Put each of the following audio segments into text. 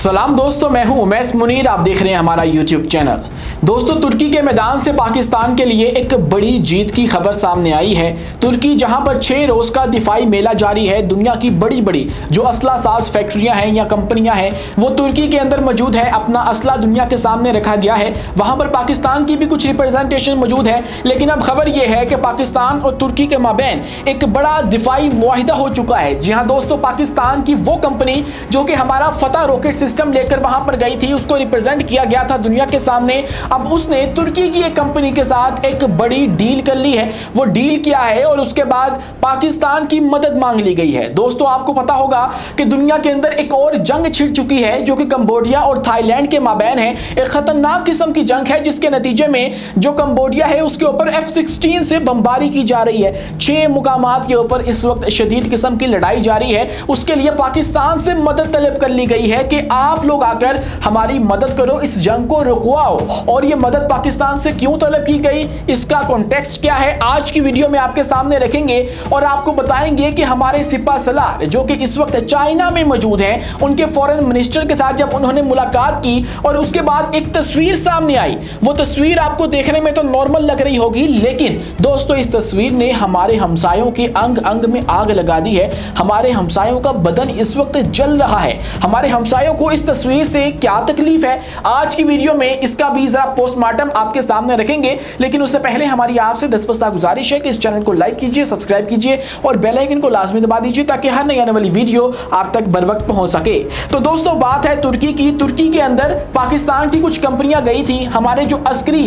सलाम दोस्तों, मैं हूं उमैस मुनीर। आप देख रहे हैं हमारा यूट्यूब चैनल। दोस्तों, तुर्की के मैदान से पाकिस्तान के लिए एक बड़ी जीत की खबर सामने आई है। तुर्की जहां पर 6 रोज का दिफाई मेला जारी है, दुनिया की बड़ी बड़ी जो असला साज फैक्ट्रियां हैं या कंपनियां हैं वो तुर्की के अंदर मौजूद है। अपना असला दुनिया के सामने रखा गया है। वहां पर पाकिस्तान की भी कुछ रिप्रेजेंटेशन मौजूद है, लेकिन अब खबर यह है कि पाकिस्तान और तुर्की के माबैन एक बड़ा दिफाई मुआहिदा हो चुका है। जी हाँ दोस्तों, पाकिस्तान की वो कंपनी जो कि हमारा फतह रॉकेट सिस्टम लेकर वहां पर गई थी, उसको रिप्रेजेंट किया गया था दुनिया के सामने। अब उसने तुर्की की एक कंपनी के साथ एक बड़ी डील कर ली है। वो डील किया है और उसके बाद पाकिस्तान की मदद मांग ली गई है। दोस्तों, आपको पता होगा कि दुनिया के अंदर एक और जंग छिड़ चुकी है जो कि कंबोडिया और थाईलैंड के माबैन है। एक खतरनाक किस्म की जंग है जिसके नतीजे में जो कंबोडिया है उसके ऊपर F-16 से बमबारी की जा रही है। 6 मुकामात के ऊपर इस वक्त शदीद किस्म की लड़ाई जारी है। उसके लिए पाकिस्तान से मदद तलब कर ली गई है कि आप लोग आकर हमारी मदद करो, इस जंग को रुकवाओ। और ये मदद पाकिस्तान से क्यों तलब की गई, इसका कॉन्टेक्स्ट क्या है, आज की वीडियो में आपके सामने रखेंगे और आपको बताएंगे कि हमारे सिपा सलार जो कि इस वक्त चाइना में मौजूद हैं, उनके फॉरेन मिनिस्टर के साथ जब उन्होंने मुलाकात की और उसके बाद एक तस्वीर सामने आई। वो तस्वीर आपको देखने में तो नॉर्मल लग रही होगी, लेकिन दोस्तों इस तस्वीर ने हमारे हमसायों के अंग अंग में आग लगा दी है। हमारे हमसायों का बदन इस वक्त जल रहा है। हमारे हमसायों को इस तस्वीर से क्या तकलीफ है, आज की वीडियो में इसका भी जरा पोस्टमार्टम आपके सामने रखेंगे। लेकिन उससे पहले हमारी आपसे दस्तबस्ता गुजारिश है कि इस चैनल को लाइक कीजिए, सब्सक्राइब कीजिए और बेल आइकन को लाजमी दबा दीजिए ताकि हर नई आने वाली वीडियो आप तक बर वक्त पहुंच सके। तो दोस्तों, बात है तुर्की की। तुर्की के अंदर पाकिस्तान की कुछ कंपनियां गई थी। हमारे जो अस्करी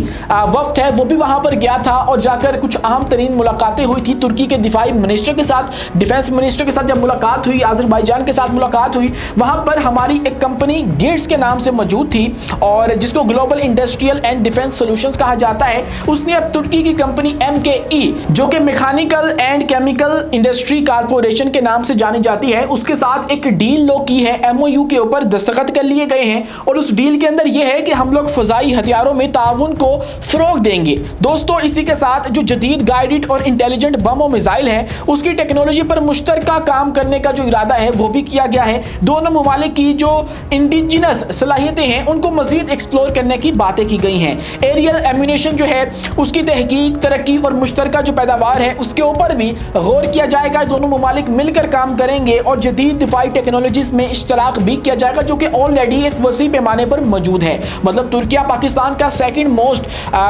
वफ्द है वो भी वहां पर गया था और जाकर कुछ अहम तरीन मुलाकातें हुई थी तुर्की के दिफाई मिनिस्टर के साथ, डिफेंस मिनिस्टर के साथ जब मुलाकात हुई, अजरबैजान के साथ मुलाकात हुई। वहां पर हमारी एक कंपनी गेट्स के नाम से मौजूद थी और जिसको global industrial and defence solutions कहा जाता है, उसने अब तुर्की की कंपनी MKE जो कि mechanical and chemical industry corporation के नाम से जानी जाती है, उसके साथ एक डील लो की है। MOU के ऊपर दस्तखत कर लिए गए हैं और उस डील के अंदर यह है कि हम लोग फजाई हथियारों में ताउन को फरोग देंगे। दोस्तों, इसी के साथ जो जदीद गाइडेड और इंटेलिजेंट बम और मिसाइल है उसकी टेक्नोलॉजी पर मुश्तरका काम करने का जो इरादा है वो भी किया गया है। दोनों ममालिक की जो इंडिजिनस सलाहियतें हैं उनको मजीद एक्सप्लोर करने की बातें की गई हैं। एरियल एम्यूनेशन जो है उसकी तहकीक, तरक्की और मुश्तरका जो पैदावार है उसके ऊपर भी गौर किया जाएगा। दोनों ममालिक मिलकर काम करेंगे और जदीद दिफाई टेक्नोलॉजीज में इश्तराक भी किया जाएगा जो कि ऑलरेडी एक वसी पैमाने पर मौजूद है। मतलब तुर्किया पाकिस्तान का सेकंड मोस्ट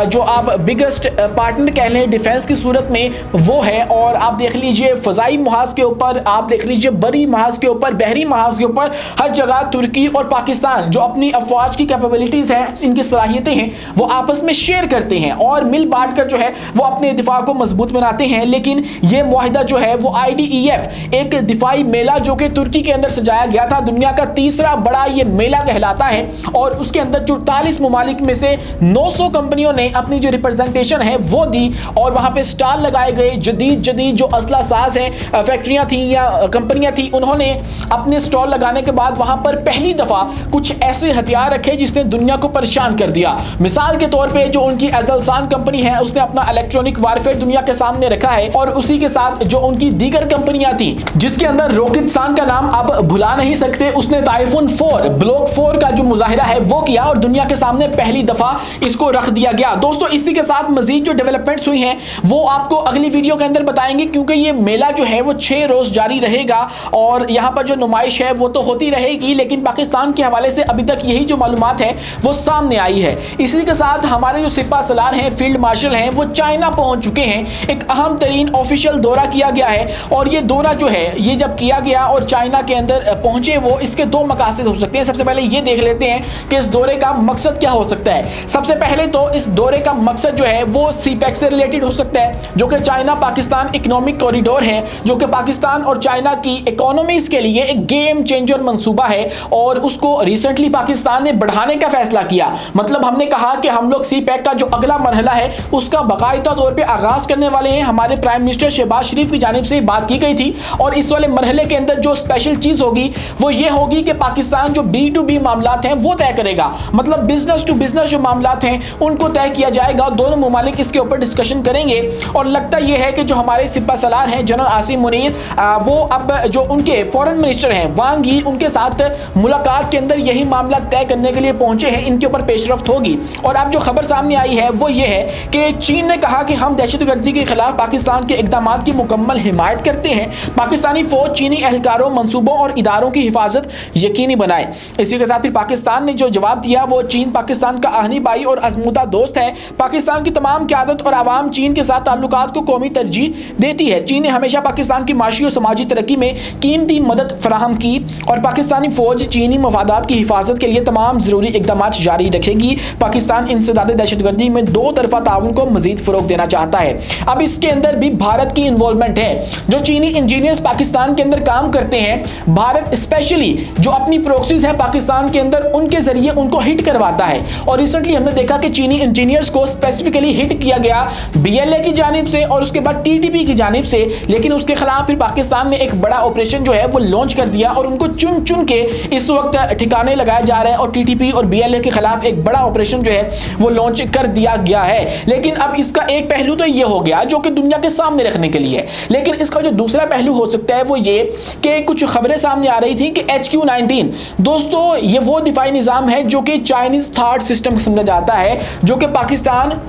जो आप बिगेस्ट पार्टनर कह लें डिफेंस की सूरत में वो है। और आप देख लीजिए फजाई महाज के ऊपर, आप देख लीजिए बरी महाज के ऊपर, बहरी महाज के ऊपर, हर जगह तुर्की और पाकिस्तान जो अपनी अफवाज की कैपेबिलिटीज हैं, इनकी सलाहियतें हैं, वो आपस में शेयर करते हैं और मिल बांट कर जो है वो अपने दिफा को मजबूत बनाते हैं। लेकिन ये मुआहिदा जो है वो IDEF एक दिफाई मेला जो कि तुर्की के अंदर सजाया गया था, दुनिया का तीसरा बड़ा ये मेला कहलाता है और उसके अंदर 44 ममालिक में से 900 कंपनियों ने अपनी जो रिप्रेजेंटेशन है वो दी और वहां पे स्टॉल लगाए गए। जदीद जदीद जो असला साज है फैक्ट्रियां थी या कंपनियां थी, उन्होंने अपने स्टॉल लगाने के बाद वहां पर पहली दफा कुछ ऐसे हथियार रखे जिसने दुनिया को परेशान कर दिया। मिसाल के तौर पे जो उनकी एजलसान कंपनी है उसने अपना इलेक्ट्रॉनिक वारफेयर दुनिया के सामने रखा है और उसी के साथ जो उनकी दीगर कंपनियां थी जिसके अंदर रोकितसान का नाम आप भुला नहीं सकते, उसने टाइफून 4 ब्लॉक 4 का जो मुजाहिरा है वो किया और दुनिया के सामने पहली दफा इसको रख दिया गया। दोस्तों, इसी के साथ मजीद जो डेवलपमेंट्स हुई हैं वो आपको अगली वीडियो के अंदर बताएंगे क्योंकि ये मेला जो है वो 6 रोज जारी रहेगा और यहाँ पर जो नुमाइश है वो तो होती रहेगी, लेकिन पाकिस्तान के हवाले से अभी तक यही जो मालूमात है वो सामने आई है। इसी के साथ हमारे जो सिपा सलार हैं, फील्ड मार्शल हैं, वो चाइना पहुंच चुके हैं। एक अहम तरीन ऑफिशियल दौरा किया गया है और ये दौरा जो है ये जब किया गया और चाइना के अंदर पहुंचे वो इसके 2 मकासद हो सकते हैं। सबसे पहले ये देख लेते हैं कि इस दौरे का मकसद क्या हो सकता है। सबसे पहले तो इस दौरे का मकसद जो है वो CPEC से रिलेटेड हो सकता है जो कि चाइना पाकिस्तान इकोनॉमिक कॉरिडोर है, जो कि पाकिस्तान और चाइना की इकोनॉमीज के लिए एक गेम चेंजर मंसूबा है और उसको रिसेंटली पाकिस्तान ने बढ़ाने का फैसला किया। मतलब हमने कहा कि हम लोग CPEC का जो अगला मरहला है उसका बाकायदा तौर पे आगाज करने वाले हैं। हमारे प्राइम मिनिस्टर शहबाज शरीफ की जानिब से बात की गई थी और इस वाले मरहले के अंदर जो स्पेशल चीज होगी वो ये होगी कि पाकिस्तान जो B2B मामलात हैं वो तय करेगा। मतलब बिजनेस टू बिजनेस जो मामलात हैं उनको तय किया जाएगा। दोनों ममालिक इसके ऊपर डिस्कशन करेंगे और लगता यह है कि जो हमारे सिपा सलार हैं जनरल आसिम मुनीर वो अब जो उनके फॉरेन मिनिस्टर हैं वांग यी, उनके साथ मुलाकात मुलाकात के अंदर यही मामला तय करने के लिए पहुंचे हैं, इनके ऊपर पेशरफ्त होगी। और अब जो खबर सामने आई है वो ये है कि चीन ने कहा कि हम दहशतगर्दी के खिलाफ पाकिस्तान के इक़दामात की मुकम्मल हिमायत करते हैं। पाकिस्तानी फौज चीनी एहलकारों, मंसूबों और इदारों की हिफाजत यकीनी बनाए। इसी के साथ ही पाकिस्तान ने जो जवाब दिया वो चीन पाकिस्तान का आहनी भाई और अज़मूदा दोस्त है। पाकिस्तान की तमाम क़यादत और आवाम चीन के साथ ताल्लुकात को कौमी तरजीह देती है। चीन ने हमेशा पाकिस्तान की माशी और समाजी तरक्की में कीमती मदद फराहम की और पाकिस्तानी फौज चीनी मफादात की हिफाजत के लिए तमाम ज़रूरी इक़दामात जारी रखेगी। पाकिस्तान इंसदाद दहशतगर्दी में दो तरफा ताउन को मज़ीद फ़रोग़ देना चाहता है। अब इसके अंदर भी भारत की इन्वॉल्वमेंट है। जो चीनी इंजीनियर्स पाकिस्तान के अंदर काम करते हैं, भारत स्पेशली जो अपनी प्रॉक्सीज हैं पाकिस्तान के अंदर, उनके जरिए उनको हिट करवाता है। और रिसेंटली हमने देखा कि चीनी इंजीनियर्स को स्पेसिफिकली हिट किया गया BLA की जानिब से और उसके बाद TTP की जानिब से, लेकिन उसके खिलाफ फिर पाकिस्तान ने एक बड़ा ऑपरेशन जो है वो लॉन्च कर दिया और उनको चुन चुन के इस वक्त ठिकाने लगाया जा रहा है और TTP और BLA के खिलाफ एक बड़ा ऑपरेशन जो है वो लॉन्च कर दिया गया है। लेकिन अब इसका एक पहलू तो ये हो गया जो कि दुनिया के सामने रखने के लिए, लेकिन इसका जो दूसरा पहलू हो सकता है वो ये कि कुछ खबरें सामने आ रही थी कि HQ-19 दोस्तों ये वो दिफाई निज़ाम है जो कि चाइनीज थर्ड सिस्टम समझा जाता है, जो कि पाकिस्तान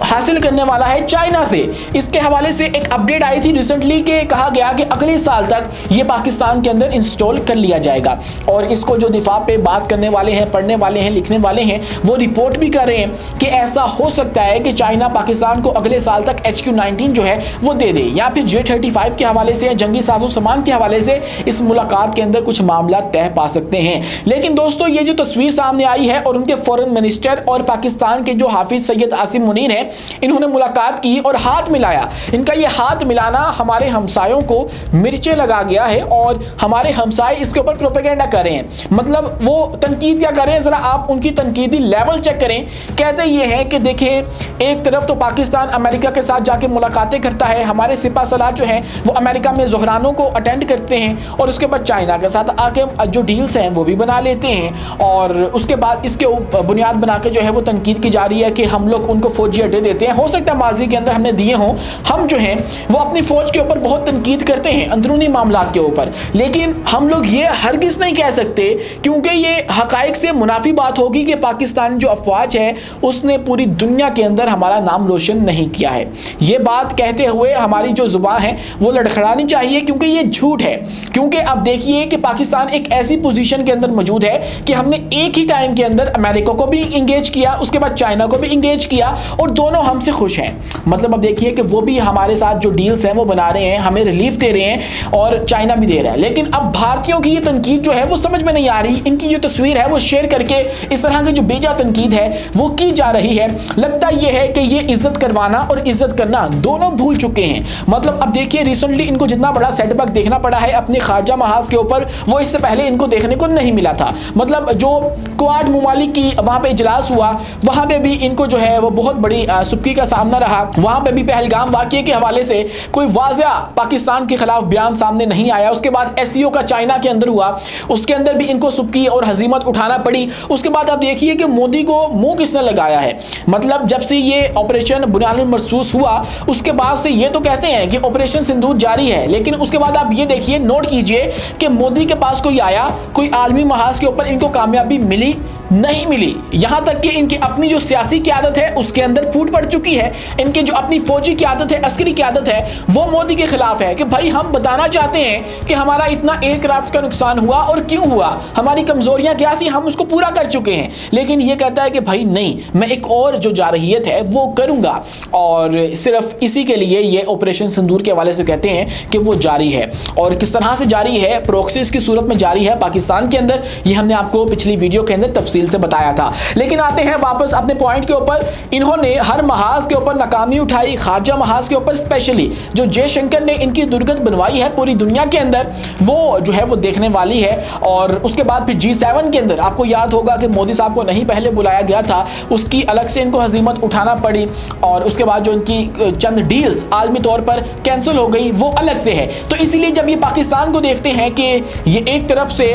हासिल करने वाला है चाइना से। इसके हवाले से एक अपडेट आई थी रिसेंटली कि कहा गया कि अगले साल तक ये पाकिस्तान के अंदर इंस्टॉल कर लिया जाएगा। और इसको जो दिफा पे बात करने वाले हैं, पढ़ने वाले हैं, लिखने वाले हैं, वो रिपोर्ट भी कर रहे हैं कि ऐसा हो सकता है कि चाइना पाकिस्तान को अगले साल तक HQ-19 जो है वो दे दे, या फिर J-35 के हवाले से, जंगी साजो सामान के हवाले से इस मुलाकात के अंदर कुछ मामला तय पा सकते हैं। लेकिन दोस्तों ये जो तस्वीर सामने आई है और उनके फॉरेन मिनिस्टर और पाकिस्तान के जो हाफिज सैयद आसिम मुनीर हैं, इन्होंने मुलाकात की और हाथ मिलाया। इनका ये हाथ मिलाना हमारे हमसायों को मिर्चें लगा गया है और हमारे हमसाए इसके ऊपर प्रोपेगेंडा कर रहे हैं। मतलब वो तनकीद क्या कर रहे हैं, जरा आप उनकी तनकीदी लेवल चेक करें। कहते ये हैं कि देखें, एक तरफ तो पाकिस्तान अमेरिका के साथ जाके मुलाकातें करता है, हमारे सिपा सलार जो हैं वो अमेरिका में ज़ोहरानों को अटेंड करते हैं और उसके बाद चाइना के साथ आके जो डील्स हैं वो भी बना लेते हैं और उसके बाद इसके बुनियाद बना के जो है वो तनकीद की जा रही है कि हम लोग उनको फौजी अड्डे देते हैं। हो सकता है माजी के अंदर हमने दिए हों। हम जो हैं वो अपनी फौज के ऊपर बहुत तनकीद करते हैं अंदरूनी मामलात के ऊपर, लेकिन हम लोग ये हरगिज़ नहीं कह सकते क्योंकि ये हकायक से मुनाफी बात होगी कि पाकिस्तान जो अफवाज है उसने पूरी दुनिया के अंदर हमारा नाम रोशन नहीं किया है। ये बात कहते हुए हमारी जो जुबान है वो लड़खड़ानी चाहिए क्योंकि ये झूठ है। क्योंकि अब देखिए कि पाकिस्तान एक ऐसी पोजीशन के अंदर मौजूद है कि हमने एक ही टाइम के अंदर अमेरिका को भी इंगेज किया, उसके बाद चाइना को भी इंगेज किया और दोनों हमसे खुश हैं। मतलब अब देखिए कि वो भी हमारे साथ जो डील्स हैं वो बना रहे हैं, हमें रिलीफ दे रहे हैं और चाइना भी दे रहा है। लेकिन अब भारतीयों की ये तनकीद जो है वो समझ में नहीं आ रही। इनकी जो तस्वीर है वो शेयर करके इस तरह की जो बेजा तनकीद है वो की जा रही है। लगता ये है कि ये इज्जत करवाना और इज्जत करना दोनों भूल चुके हैं। मतलब अब देखिए रिसेंटली इनको जितना बड़ा सेटबैक देखना पड़ा है अपने खारजा महाज के ऊपर, वो इससे पहले इनको देखने को नहीं मिला था। मतलब जो क्वाड मुमालिक की वहां पे इजलास हुआ वहां पे भी इनको जो है वो बहुत बड़ी सुबकी का सामना रहा। वहां पे भी पहलगाम वाकये के हवाले से कोई वाज़ेह पाकिस्तान के खिलाफ बयान सामने नहीं आया। उसके बाद SCO का चाइना के अंदर हुआ, उसके अंदर भी इनको सुबकी और हजीमत उठाना पड़ी। उसके बाद आप देखिए कि मोदी को मुंह किसने लगाया है। मतलब जब से ये ऑपरेशन बुनियानुल मरसूस हुआ उसके बाद से ये तो कहते हैं कि ऑपरेशन सिंदूर जारी है, लेकिन उसके बाद आप ये देखिए, नोट कीजिए कि मोदी के पास कोई आया, कोई आलमी महाज के ऊपर इनको कामयाबी मिली नहीं मिली। यहां तक कि इनकी अपनी जो सियासी क़यादत है उसके अंदर फूट पड़ चुकी है। इनके जो अपनी फौजी क़यादत है, अस्करी क़यादत है, वो मोदी के खिलाफ है कि भाई हम बताना चाहते हैं कि हमारा इतना एयरक्राफ्ट का नुकसान हुआ और क्यों हुआ, हमारी कमजोरियां क्या थी, हम उसको पूरा कर चुके हैं। लेकिन ये कहता है कि भाई नहीं, मैं एक और जो जारहियत है वो करूंगा और सिर्फ इसी के लिए ये ऑपरेशन सिंदूर के हवाले से कहते हैं कि वो जारी है। और किस तरह से जारी है, प्रॉक्सीज की सूरत में जारी है पाकिस्तान के अंदर, ये हमने आपको पिछली वीडियो के अंदर तफसील से बताया था। लेकिन आते हैं वापस अपने पॉइंट के ऊपर। इन्होंने हर महाज के ऊपर नाकामी उठाई, खारजा महाज के ऊपर स्पेशली जो जयशंकर ने इनकी दुर्गत बनवाई है पूरी दुनिया के अंदर, वो जो है वो देखने वाली है। और उसके बाद फिर G7 के अंदर आपको याद होगा कि मोदी साहब को नहीं पहले बुलाया गया था, उसकी अलग से इनको हजीमत उठाना पड़ी और उसके बाद जो इनकी चंद डील्स आलमी तौर पर कैंसिल हो गई वो अलग से है। तो इसीलिए जब ये पाकिस्तान को देखते हैं कि ये एक तरफ से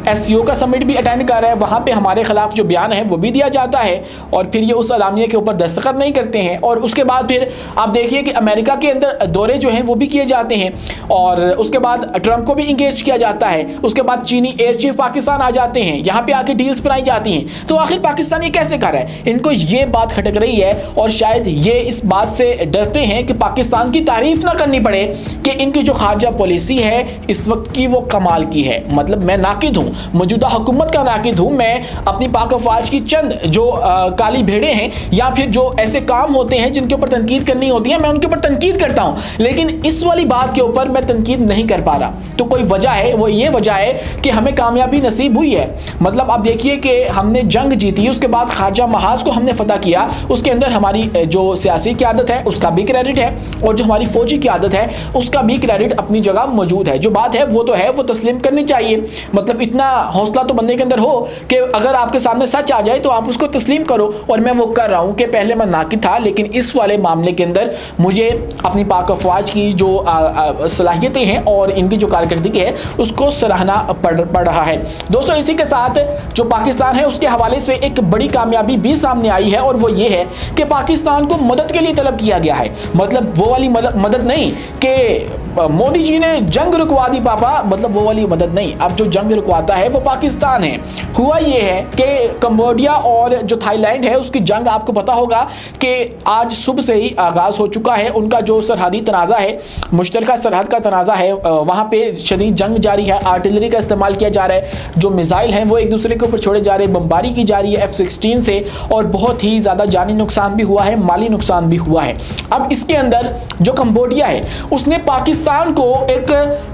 SCO का समिट भी अटेंड कर रहा है, वहां पे हमारे खिलाफ जो बयान है वो भी दिया जाता है और फिर ये उस अलामिया के ऊपर दस्तखत नहीं करते हैं। और उसके बाद फिर आप देखिए कि अमेरिका के अंदर दौरे जो हैं वो भी किए जाते हैं और उसके बाद ट्रंप को भी इंगेज किया जाता है। उसके बाद चीनी एयर चीफ पाकिस्तान आ जाते हैं, यहाँ पे आके डील्स बनाई जाती हैं। तो आखिर पाकिस्तान ये कैसे कर रहा है? इनको ये बात खटक रही है और शायद ये इस बात से डरते हैं कि पाकिस्तान की तारीफ ना करनी पड़े कि इनकी जो खारजा पॉलिसी है इस वक्त की वो कमाल की है। मतलब मैं नाकिद हूँ, मौजूदा हुकूमत का नाकिद हूँ। मैं अपनी पाक अफवाज की चंद जो काली भेड़े हैं या फिर जो ऐसे काम होते हैं जिनके ऊपर तनकीद करनी होती है, मैं उनके ऊपर तनकीद करता हूँ, लेकिन इस वाली बात के ऊपर मैं तनकीद नहीं कर पा रहा। तो कोई वजह है, वो ये वजह है कि हमें कामयाबी नसीब हुई है। मतलब आप देखिए कि हमने जंग जीती, उसके बाद खारजा महाज को हमने फतह किया, उसके अंदर हमारी जो सियासी क़यादत है उसका भी क्रेडिट है और जो हमारी फौजी क़यादत है उसका भी क्रेडिट अपनी जगह मौजूद है। जो बात है वो तो है, वो तस्लीम करनी चाहिए। मतलब इतना हौसला तो बंदे के अंदर हो कि अगर आपके सामने सच आ जाए तो आप उसको तस्लीम करो। और मैं वो कर रहा हूँ कि पहले मैं नाकिद था, लेकिन इस वाले मामले के अंदर मुझे अपनी पाक अफवाज की जो सलाहियतें हैं और इनकी जो कारकर्दगी है उसको सराहना पड़ रहा है। दोस्तों, इसी के साथ जो पाकिस्तान है उसके हवाले से एक बड़ी कामयाबी भी सामने आई है और वो ये है कि पाकिस्तान को मदद के लिए तलब किया गया है। मतलब वो वाली मदद नहीं कि मोदी जी ने जंग रुकवा दी पापा, मतलब वो वाली मदद नहीं। अब जो जंग रुकवाता है वो पाकिस्तान है। हुआ ये है कि कंबोडिया और जो थाईलैंड है उसकी जंग आपको पता होगा कि आज सुबह से ही आगाज हो चुका है। उनका जो सरहदी तनाज़ा है, मुश्तरका सरहद का तनाज़ा है, वहाँ पे शदीद जंग जारी है। आर्टिलरी का इस्तेमाल किया जा रहा है, जो मिसाइल हैं वो एक दूसरे के ऊपर छोड़े जा रहे हैं, बमबारी की जा रही है F-16 से और बहुत ही ज़्यादा जानी नुकसान भी हुआ है, माली नुकसान भी हुआ है। अब इसके अंदर जो कंबोडिया है उसने पाकिस्तान को एक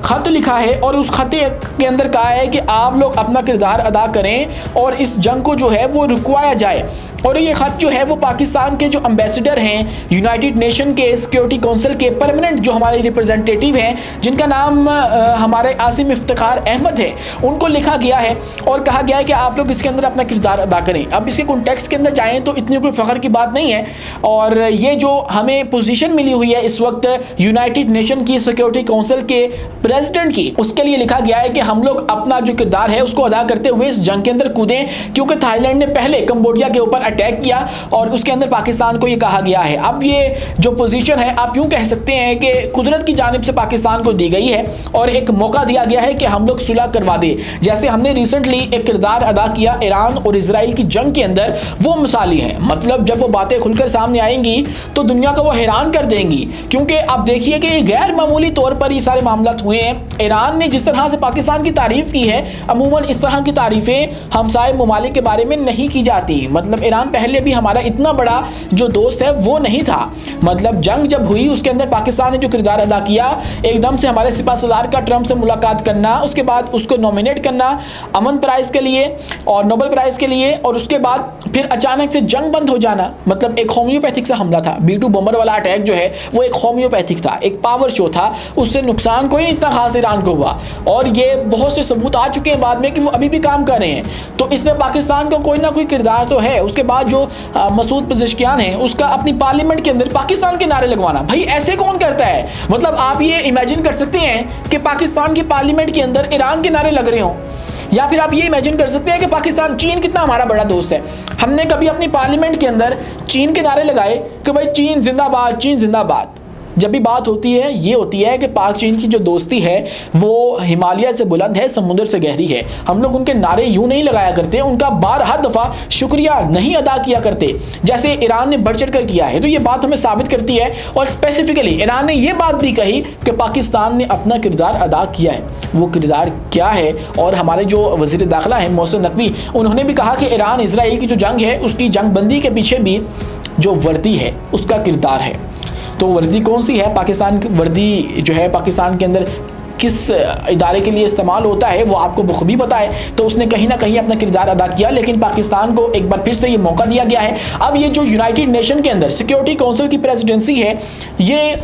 खत लिखा है और उस खत के अंदर कहा है कि आप लोग अपना किरदार अदा करें और इस जंग को जो है वो रुकवाया जाए। और ये खत जो है वो पाकिस्तान के जो एम्बेसडर हैं यूनाइटेड नेशन के सिक्योरिटी काउंसिल के परमानेंट जो हमारे रिप्रेजेंटेटिव हैं, जिनका नाम हमारे आसिम इफ्तिखार अहमद है, उनको लिखा गया है और कहा गया है कि आप लोग इसके अंदर अपना किरदार अदा करें। अब इसके कॉन्टेक्स्ट के अंदर जाएं तो इतनी कोई फ़ख्र की बात नहीं है। और ये जो हमें पोजीशन मिली हुई है इस वक्त यूनाइटेड नेशन की सिक्योरिटी काउंसिल के प्रेसिडेंट की, उसके लिए लिखा गया है कि हम लोग अपना जो किरदार है उसको अदा करते हुए इस जंग के अंदर कूदें, क्योंकि थाईलैंड ने पहले कंबोडिया के ऊपर अटैक किया और उसके अंदर पाकिस्तान को ये कहा गया है। अब ये जो पोजीशन है आप यूं कह सकते हैं कि कुदरत की जानिब से पाकिस्तान को दी गई है और एक मौका दिया गया है कि हम लोग सुलह करवा दें। जैसे हमने रिसेंटली एक किरदार अदा किया ईरान और इजराइल की जंग के अंदर, वो मिसाली है। मतलब जब वो बातें खुलकर सामने आएंगी तो दुनिया को वो हैरान कर देंगी, क्योंकि आप देखिए कि गैर मामूली तौर पर ये सारे मामला हुए हैं। ईरान ने जिस तरह से पाकिस्तान की तारीफ की है, अमूमन इस तरह की तारीफें हमसाये ममालिक के बारे में नहीं की जाती। मतलब ईरान पहले भी हमारा इतना बड़ा जो दोस्त है वो नहीं था। मतलब जंग जब हुई उसके अंदर पाकिस्तान ने जो किरदार अदा किया, एकदम से हमारे सिपा सलार का ट्रंप से मुलाकात करना, उसके बाद उसको नॉमिनेट करना अमन प्राइज के लिए और नोबेल प्राइज के लिए, और उसके बाद फिर अचानक से जंग बंद हो जाना। मतलब एक होम्योपैथिक सा हमला था, B2 बम्बर वाला अटैक जो है वो एक होम्योपैथिक था, एक पावर शो था, उससे नुकसान कोई नहीं इतना खास ईरान को हुआ। और ये बहुत से सबूत आ चुके हैं बाद में कि वो अभी भी काम कर रहे हैं। तो इसमें पाकिस्तान को कोई ना कोई किरदार तो है। उसके बाद जो मसूद पेज़ेश्कियान है उसका अपनी पार्लियामेंट के अंदर पाकिस्तान के नारे लगवाना, भाई ऐसे कौन करता है? मतलब आप ये इमेजिन कर सकते हैं कि पाकिस्तान की पार्लियामेंट के अंदर ईरान के नारे लग रहे हों, या फिर आप ये इमेजिन कर सकते हैं कि पाकिस्तान, चीन कितना हमारा बड़ा दोस्त है, हमने कभी अपनी पार्लियामेंट के अंदर चीन के नारे लगाए कि भाई चीन जिंदाबाद, चीन जिंदाबाद? जब भी बात होती है ये होती है कि पाक चीन की जो दोस्ती है वो हिमालय से बुलंद है, समुद्र से गहरी है। हम लोग उनके नारे यूं नहीं लगाया करते, उनका बारहा दफ़ा शुक्रिया नहीं अदा किया करते जैसे ईरान ने बढ़ चढ़ कर किया है। तो ये बात हमें साबित करती है। और स्पेसिफिकली ईरान ने ये बात भी कही कि पाकिस्तान ने अपना किरदार अदा किया है। वो किरदार क्या है? और हमारे जो वज़ीर दाखिला हैं मोहसिन नकवी, उन्होंने भी कहा कि ईरान इसराइल की जो जंग है उसकी जंगबंदी के पीछे भी जो वर्दी है उसका किरदार है। तो वर्दी कौन सी है? पाकिस्तान की वर्दी जो है पाकिस्तान के अंदर किस इदारे के लिए इस्तेमाल होता है वो आपको बखूबी पता है। तो उसने कहीं ना कहीं अपना किरदार अदा किया, लेकिन पाकिस्तान को एक बार फिर से ये मौका दिया गया है। अब ये जो यूनाइटेड नेशन के अंदर सिक्योरिटी काउंसिल की प्रेसिडेंसी है, ये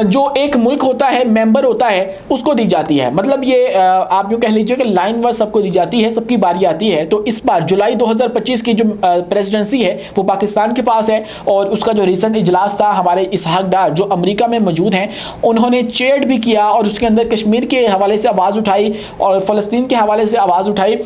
जो एक मुल्क होता है, मेंबर होता है, उसको दी जाती है। मतलब ये आप यूँ कह लीजिए कि लाइन वाइज सबको दी जाती है, सबकी बारी आती है। तो इस बार जुलाई 2025 की जो प्रेसिडेंसी है वो पाकिस्तान के पास है। और उसका जो रिसेंट इजलास था, हमारे इसहाक डार जो अमेरिका में मौजूद हैं, उन्होंने चेयर भी किया और उसके अंदर कश्मीर के हवाले से आवाज़ उठाई और फ़लस्तीन के हवाले से आवाज़ उठाई।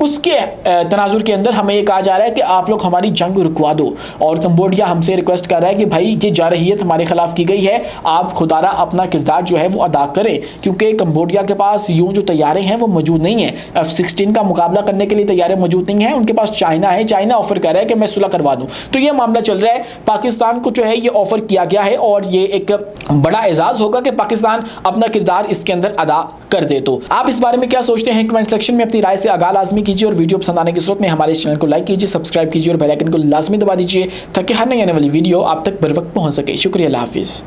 उसके तनाजुर के अंदर हमें ये कहा जा रहा है कि आप लोग हमारी जंग रुकवा दो, और कंबोडिया हमसे रिक्वेस्ट कर रहा है कि भाई ये जारहियत हमारे खिलाफ की गई है, आप खुदारा अपना किरदार जो है वो अदा करें, क्योंकि कंबोडिया के पास यूं जो तैयारे हैं वो मौजूद नहीं है, F-16 का मुकाबला करने के लिए तैयारे मौजूद नहीं है, उनके पास चाइना है, चाइना ऑफर कर रहा है कि मैं सुलह करवा दूं। तो ये मामला चल रहा है, पाकिस्तान को जो है ये ऑफर किया गया है और ये एक बड़ा एजाज होगा कि पाकिस्तान अपना किरदार इसके अंदर अदा कर दे। तो आप इस बारे में क्या सोचते हैं, कमेंट सेक्शन में अपनी राय से आगाह लाजमी कीजिए, और वीडियो पसंद आने की सूरत में हमारे चैनल को लाइक कीजिए, सब्सक्राइब कीजिए और बेल आइकन को लाजमी दबा दीजिए ताकि हर नई आने वाली वीडियो आप तक बर वक्त पहुंच सके। शुक्रिया, अल्लाह हाफिज़।